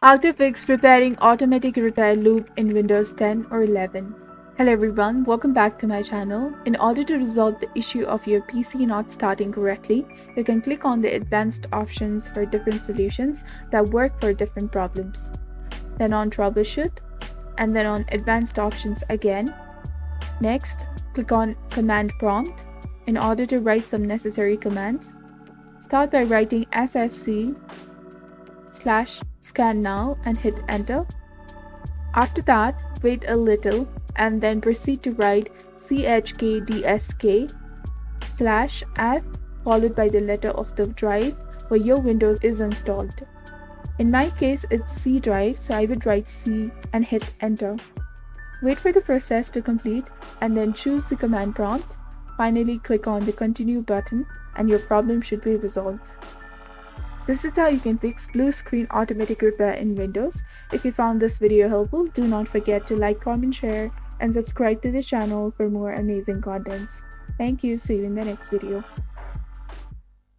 How to fix preparing automatic repair loop in Windows 10 or 11. Hello everyone, welcome back to my channel. In order to resolve the issue of your PC not starting correctly, you can click on the advanced options for different solutions that work for different problems. Then on troubleshoot, and then on advanced options again. Next, click on command prompt in order to write some necessary commands. Start by writing sfc/scan now and hit enter. After that, wait a little and then proceed to write chkdsk/f followed by the letter of the drive where your Windows is installed. In my case, it's C drive, so I would write C and hit enter. Wait for the process to complete and then choose the command prompt. Finally, click on the continue button and your problem should be resolved. This is how you can fix blue screen automatic repair in Windows. If you found this video helpful, do not forget to like, comment, share, and subscribe to the channel for more amazing contents. Thank you. See you in the next video.